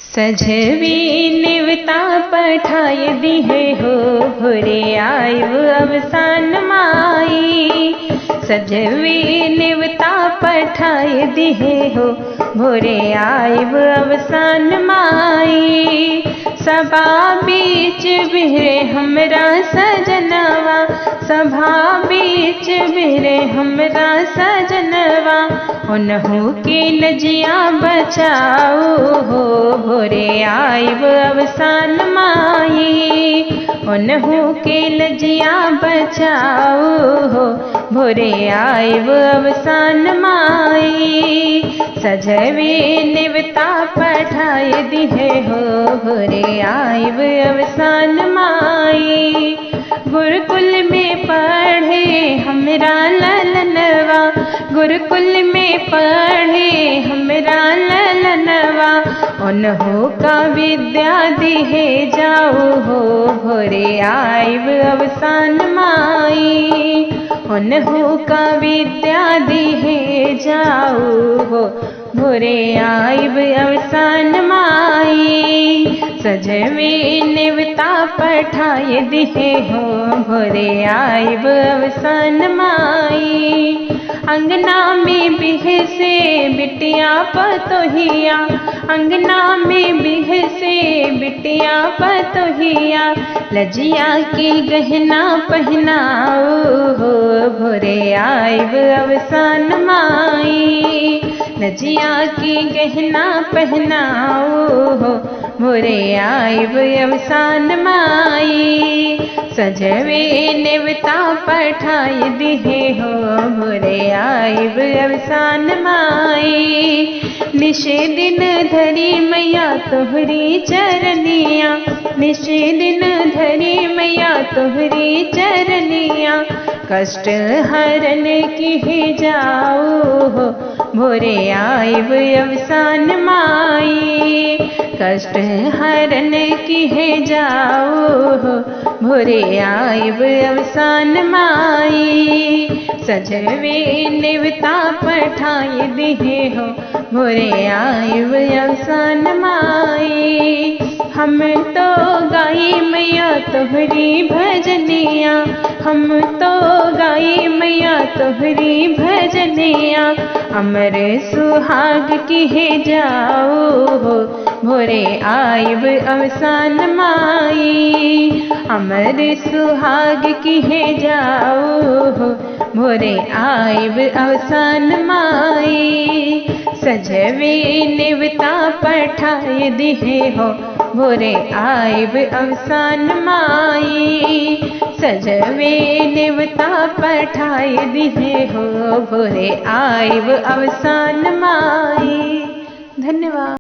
सजवी निवता पठाय दिहे हो भोरे आयु अवसान माई। सजवी निवता पठाय दिहे हो भोरे आयु अवसान माई। सभा बीच बिहरे हमरा सजनवा, सभा बीच बिहरे हमरा सजनवा। उन्हु के लजिया बचाओ हो भोरे आयब अवसान माई। उन्हु के लजिया बचाओ हो भोरे आयब अवसान माई। सजवी निवता पठाय दिहे हो भोरे आयब अवसान माई। गुरुकुल में पढ़े हमरा ललनवा, गुरुकुल में पढ़े हमरा ललनवा। उन्हु का विद्या दिहे जाओ हो भोरे आयब अवसान माई। उन्हु का विद्या दिहे जाओ हो भोरे आयब अवसान माई। सजवी निवता पठाय दिहे हो भोरे आयब अवसान माई। अंगना में बिहे से बिटिया पतोहिया, अंगना में बिहे से बिटिया पतोहिया। लजिया की गहना पहनाओ हो भोरे आयब अवसान माई। लजिया की गहना पहनाओ हो भोरे आयब अवसान माई। सजवे निवता पठाय दिहे हो भोरे आयब अवसान माई। निशे दिन धरी मैया तोहरी चरनिया, निशे दिन धरी मैया तोहरी चरनिया। कष्ट हरन की जाओ हो भोरे आयब अवसान माई। कष्ट हरन की जाओ हो भोरे आयब अवसान माई। सजवे निवता पठाय दिहे हो भोरे आयब अवसान माई। हम तो गाई मैया तोहरी भजनिया, हम तो गाई मैया तोहरी भजनिया। अमर सुहाग की जाओ हो भोरे आयब अवसान माई। अमर सुहाग की जाओ हो भोरे आयब अवसान माई। सजवी निवता पठाय दिहे हो भोरे आयब अवसान माई। सजवी निवता पठाय दिहे हो भोरे आयब अवसान माई। धन्यवाद।